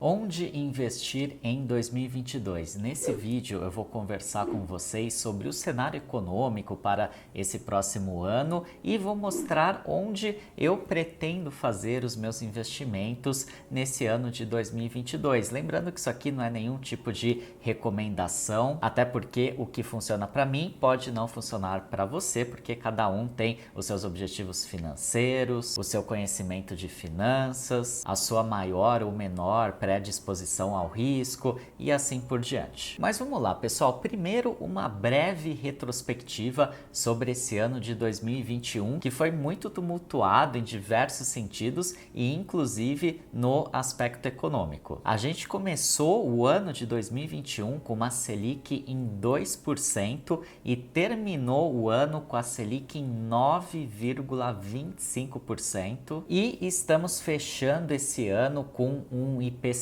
Onde investir em 2022? Nesse vídeo eu vou conversar com vocês sobre o cenário econômico para esse próximo ano e vou mostrar onde eu pretendo fazer os meus investimentos nesse ano de 2022. Lembrando que isso aqui não é nenhum tipo de recomendação, até porque o que funciona para mim pode não funcionar para você, porque cada um tem os seus objetivos financeiros, o seu conhecimento de finanças, a sua maior ou menor predisposição ao risco e assim por diante. Mas vamos lá, pessoal. Primeiro, uma breve retrospectiva sobre esse ano de 2021, que foi muito tumultuado em diversos sentidos e inclusive no aspecto econômico. A gente começou o ano de 2021 com uma Selic em 2% e terminou o ano com a Selic em 9,25% e estamos fechando esse ano com um IPCA,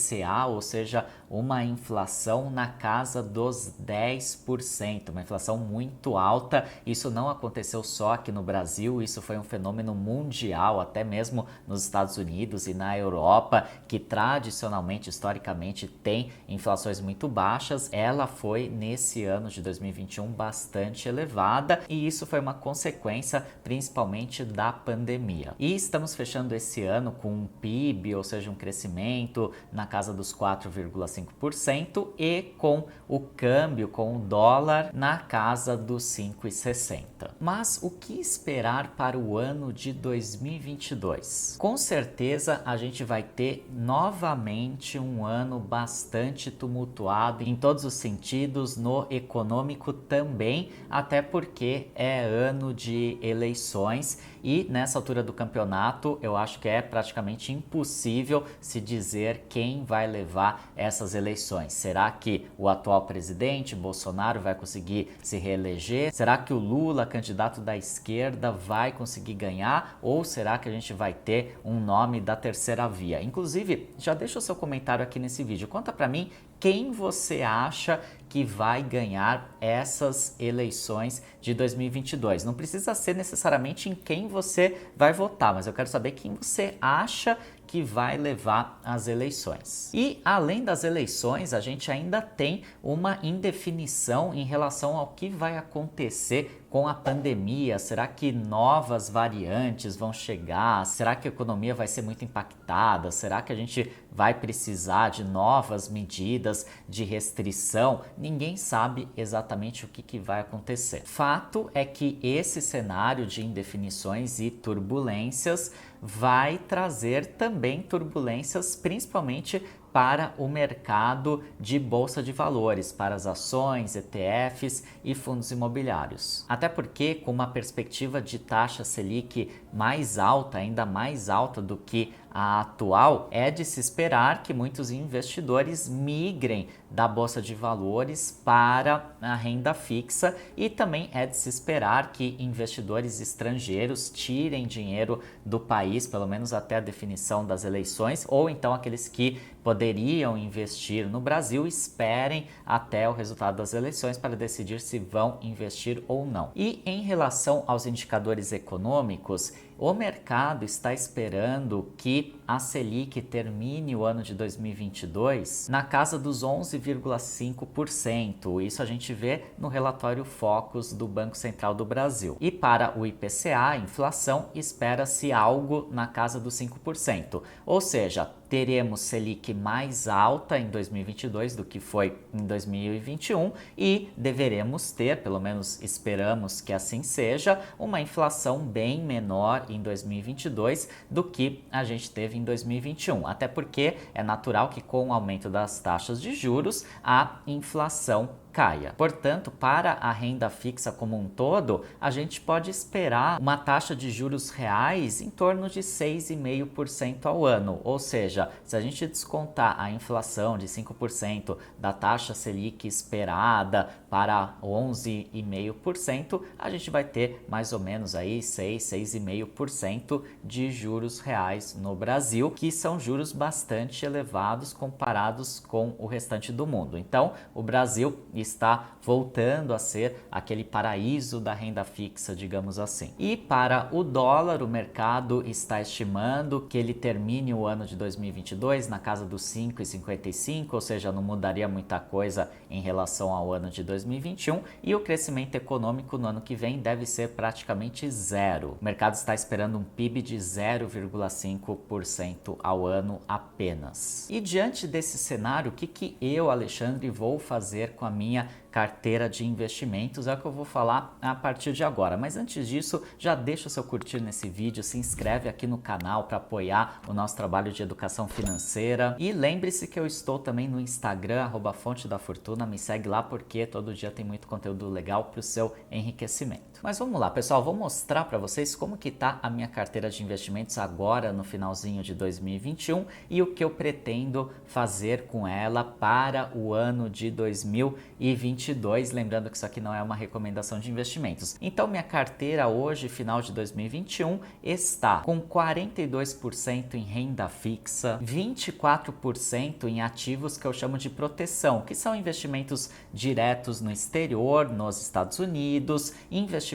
ou seja, uma inflação na casa dos 10%, uma inflação muito alta. Isso não aconteceu só aqui no Brasil, isso foi um fenômeno mundial, até mesmo nos Estados Unidos e na Europa, que tradicionalmente, historicamente, tem inflações muito baixas. Ela foi, nesse ano de 2021, bastante elevada e isso foi uma consequência principalmente da pandemia. E estamos fechando esse ano com um PIB, ou seja, um crescimento na casa dos 4,5% e com o câmbio, com o dólar, na casa dos 5,60. Mas o que esperar para o ano de 2022? Com certeza a gente vai ter novamente um ano bastante tumultuado em todos os sentidos, no econômico também, até porque é ano de eleições e nessa altura do campeonato eu acho que é praticamente impossível se dizer quem vai levar essas eleições. Será que o atual presidente, Bolsonaro, vai conseguir se reeleger? Será que o Lula, candidato da esquerda, vai conseguir ganhar? Ou será que a gente vai ter um nome da terceira via? Inclusive, já deixa o seu comentário aqui nesse vídeo. Conta pra mim quem você acha que vai ganhar essas eleições de 2022. Não precisa ser necessariamente em quem você vai votar, mas eu quero saber quem você acha que vai levar as eleições. E além das eleições, a gente ainda tem uma indefinição em relação ao que vai acontecer com a pandemia. Será que novas variantes vão chegar? Será que a economia vai ser muito impactada? Será que a gente vai precisar de novas medidas de restrição? Ninguém sabe exatamente o que vai acontecer. Fato é que esse cenário de indefinições e turbulências vai trazer também turbulências, principalmente para o mercado de bolsa de valores, para as ações, ETFs e fundos imobiliários. Até porque, com uma perspectiva de taxa Selic mais alta, ainda mais alta do que a atual, é de se esperar que muitos investidores migrem da bolsa de valores para a renda fixa e também é de se esperar que investidores estrangeiros tirem dinheiro do país, pelo menos até a definição das eleições, ou então aqueles que poderiam investir no Brasil esperem até o resultado das eleições para decidir se vão investir ou não. E em relação aos indicadores econômicos, o mercado está esperando que a Selic termine o ano de 2022 na casa dos 11,5%. Isso a gente vê no relatório Focus do Banco Central do Brasil. E para o IPCA, a inflação, espera-se algo na casa dos 5%. Ou seja, teremos Selic mais alta em 2022 do que foi em 2021 e deveremos ter, pelo menos esperamos que assim seja, uma inflação bem menor em 2022 do que a gente teve em 2021. Até porque é natural que com o aumento das taxas de juros, a inflação caia. Portanto, para a renda fixa como um todo, a gente pode esperar uma taxa de juros reais em torno de 6,5% ao ano. Ou seja, se a gente descontar a inflação de 5% da taxa Selic esperada para 11,5%, a gente vai ter mais ou menos aí 6,5% de juros reais no Brasil, que são juros bastante elevados comparados com o restante do mundo. Então, o Brasil está voltando a ser aquele paraíso da renda fixa, digamos assim. E para o dólar, o mercado está estimando que ele termine o ano de 2022 na casa dos 5,55, ou seja, não mudaria muita coisa em relação ao ano de 2021, e o crescimento econômico no ano que vem deve ser praticamente zero. O mercado está esperando um PIB de 0,5% ao ano apenas. E diante desse cenário, o que eu, Alexandre, vou fazer com a minha carteira de investimentos? É o que eu vou falar a partir de agora. Mas antes disso, já deixa o seu curtir nesse vídeo, se inscreve aqui no canal para apoiar o nosso trabalho de educação financeira. E lembre-se que eu estou também no Instagram, @fonte da fortuna, me segue lá porque todo dia tem muito conteúdo legal para o seu enriquecimento. Mas vamos lá, pessoal, vou mostrar para vocês como que tá a minha carteira de investimentos agora no finalzinho de 2021 e o que eu pretendo fazer com ela para o ano de 2022, lembrando que isso aqui não é uma recomendação de investimentos. Então, minha carteira hoje, final de 2021, está com 42% em renda fixa, 24% em ativos que eu chamo de proteção, que são investimentos diretos no exterior, nos Estados Unidos, investimentos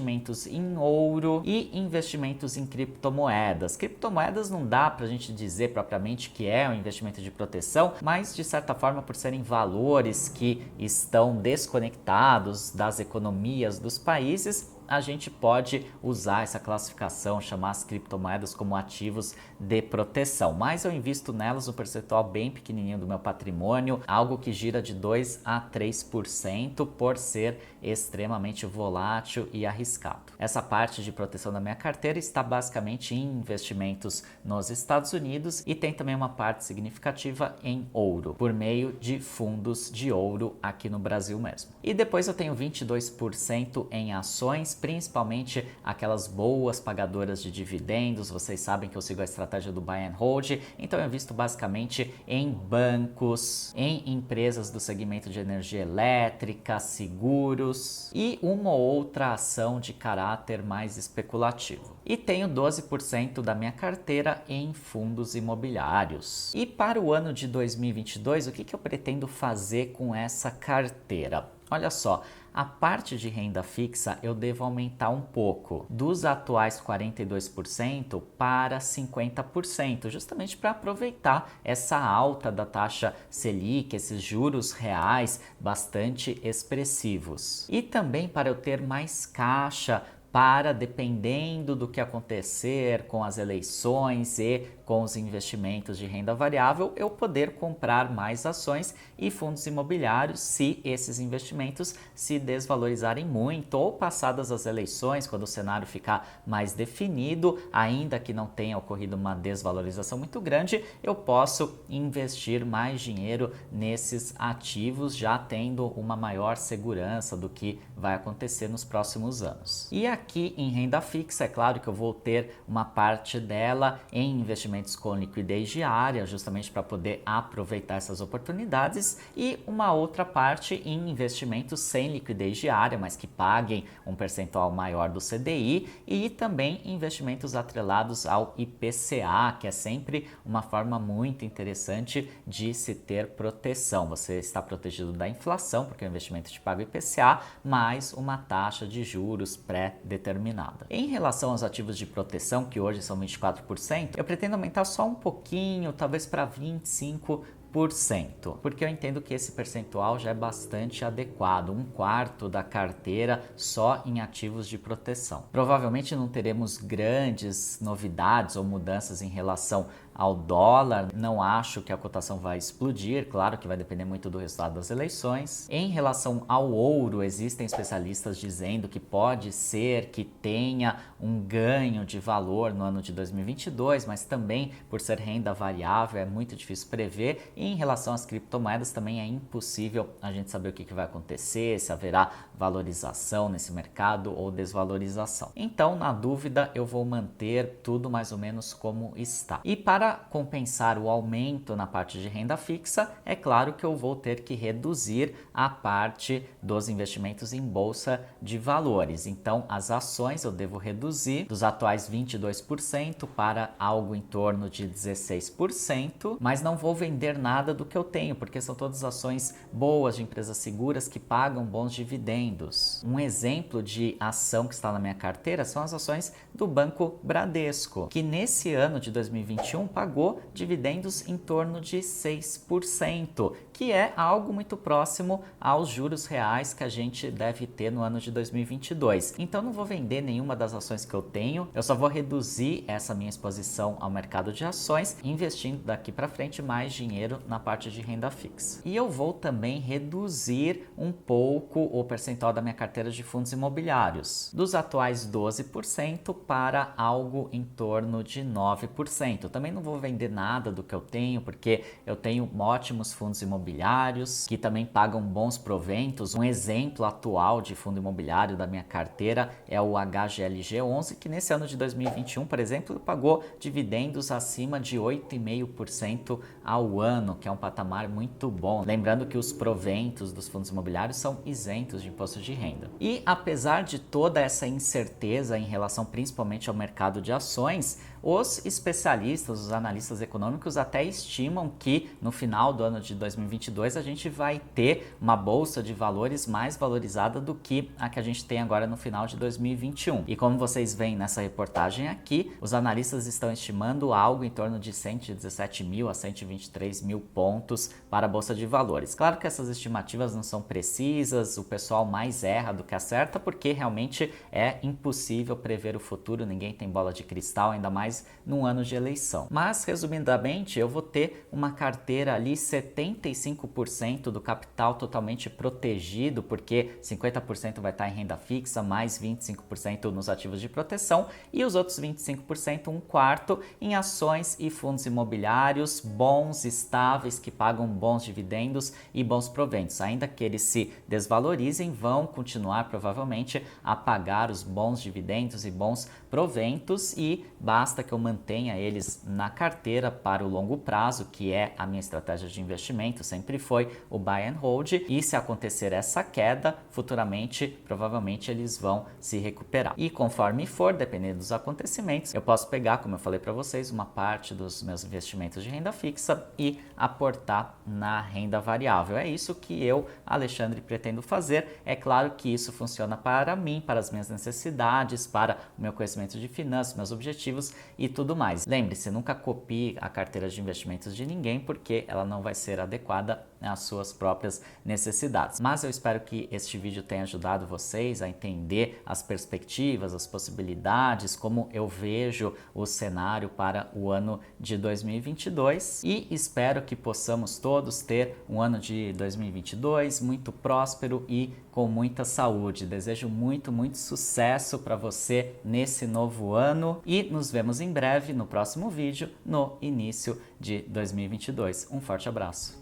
em ouro e investimentos em criptomoedas. Criptomoedas não dá para a gente dizer propriamente que é um investimento de proteção, mas de certa forma, por serem valores que estão desconectados das economias dos países, a gente pode usar essa classificação, chamar as criptomoedas como ativos de proteção. Mas eu invisto nelas um percentual bem pequenininho do meu patrimônio, algo que gira de 2 a 3% por ser extremamente volátil e arriscado. Essa parte de proteção da minha carteira está basicamente em investimentos nos Estados Unidos e tem também uma parte significativa em ouro, por meio de fundos de ouro aqui no Brasil mesmo. E depois eu tenho 22% em ações, principalmente aquelas boas pagadoras de dividendos. Vocês sabem que eu sigo a estratégia do buy and hold, então eu invisto basicamente em bancos, em empresas do segmento de energia elétrica, seguros e uma ou outra ação de caráter mais especulativo. E tenho 12% da minha carteira em fundos imobiliários. E para o ano de 2022, o que eu pretendo fazer com essa carteira? Olha só, a parte de renda fixa eu devo aumentar um pouco, dos atuais 42% para 50%, justamente para aproveitar essa alta da taxa Selic, esses juros reais bastante expressivos. E também para eu ter mais caixa para, dependendo do que acontecer com as eleições e com os investimentos de renda variável, eu poder comprar mais ações e fundos imobiliários se esses investimentos se desvalorizarem muito ou passadas as eleições, quando o cenário ficar mais definido, ainda que não tenha ocorrido uma desvalorização muito grande, eu posso investir mais dinheiro nesses ativos, já tendo uma maior segurança do que vai acontecer nos próximos anos. E aqui em renda fixa, é claro que eu vou ter uma parte dela em investimentos com liquidez diária, justamente para poder aproveitar essas oportunidades, e uma outra parte em investimentos sem liquidez diária, mas que paguem um percentual maior do CDI, e também investimentos atrelados ao IPCA, que é sempre uma forma muito interessante de se ter proteção. Você está protegido da inflação, porque o investimento te paga o IPCA, mais uma taxa de juros pré-determinada. Em relação aos ativos de proteção, que hoje são 24%, eu pretendo aumentar só um pouquinho, talvez para 25%, porque eu entendo que esse percentual já é bastante adequado, um quarto da carteira só em ativos de proteção. Provavelmente não teremos grandes novidades ou mudanças em relação ao dólar, não acho que a cotação vai explodir, claro que vai depender muito do resultado das eleições. Em relação ao ouro, existem especialistas dizendo que pode ser que tenha um ganho de valor no ano de 2022, mas também por ser renda variável é muito difícil prever. E em relação às criptomoedas também é impossível a gente saber o que vai acontecer, se haverá valorização nesse mercado ou desvalorização. Então, na dúvida, eu vou manter tudo mais ou menos como está. E para Para compensar o aumento na parte de renda fixa, é claro que eu vou ter que reduzir a parte dos investimentos em bolsa de valores. Então, as ações eu devo reduzir dos atuais 22% para algo em torno de 16%, mas não vou vender nada do que eu tenho, porque são todas ações boas de empresas seguras que pagam bons dividendos. Um exemplo de ação que está na minha carteira são as ações do Banco Bradesco, que nesse ano de 2021 pagou dividendos em torno de 6%, que é algo muito próximo aos juros reais que a gente deve ter no ano de 2022. Então não vou vender nenhuma das ações que eu tenho, eu só vou reduzir essa minha exposição ao mercado de ações, investindo daqui para frente mais dinheiro na parte de renda fixa. E eu vou também reduzir um pouco o percentual da minha carteira de fundos imobiliários, dos atuais 12% para algo em torno de 9%. Também não vou vender nada do que eu tenho, porque eu tenho ótimos fundos imobiliários que também pagam bons proventos. Um exemplo atual de fundo imobiliário da minha carteira é o HGLG11, que nesse ano de 2021, por exemplo, pagou dividendos acima de 8,5% ao ano, que é um patamar muito bom. Lembrando que os proventos dos fundos imobiliários são isentos de imposto de renda. E apesar de toda essa incerteza em relação principalmente ao mercado de ações, os especialistas, os analistas econômicos até estimam que no final do ano de 2022 a gente vai ter uma bolsa de valores mais valorizada do que a que a gente tem agora no final de 2021. E como vocês veem nessa reportagem aqui, os analistas estão estimando algo em torno de 117 mil a 123 mil pontos para a bolsa de valores. Claro que essas estimativas não são precisas, o pessoal mais erra do que acerta, porque realmente é impossível prever o futuro, ninguém tem bola de cristal, ainda mais num ano de eleição. Mas, resumidamente, eu vou ter uma carteira ali 75% do capital totalmente protegido, porque 50% vai estar em renda fixa, mais 25% nos ativos de proteção e os outros 25%, um quarto, em ações e fundos imobiliários bons, estáveis, que pagam bons dividendos e bons proventos. Ainda que eles se desvalorizem, vão continuar provavelmente a pagar os bons dividendos e bons proventos, e basta que eu mantenha eles na carteira para o longo prazo, que é a minha estratégia de investimento, sempre foi o buy and hold, e se acontecer essa queda, futuramente, provavelmente eles vão se recuperar. E conforme for, dependendo dos acontecimentos, eu posso pegar, como eu falei para vocês, uma parte dos meus investimentos de renda fixa e aportar na renda variável. É isso que eu, Alexandre, pretendo fazer. É claro que isso funciona para mim, para as minhas necessidades, para o meu conhecimento de finanças, meus objetivos e tudo mais. Lembre-se, nunca copie a carteira de investimentos de ninguém, porque ela não vai ser adequada às suas próprias necessidades. Mas eu espero que este vídeo tenha ajudado vocês a entender as perspectivas, as possibilidades, como eu vejo o cenário para o ano de 2022, e espero que possamos todos ter um ano de 2022 muito próspero e com muita saúde. Desejo muito sucesso para você nesse novo ano e nos vemos em breve no próximo vídeo, no início de 2022. Um forte abraço!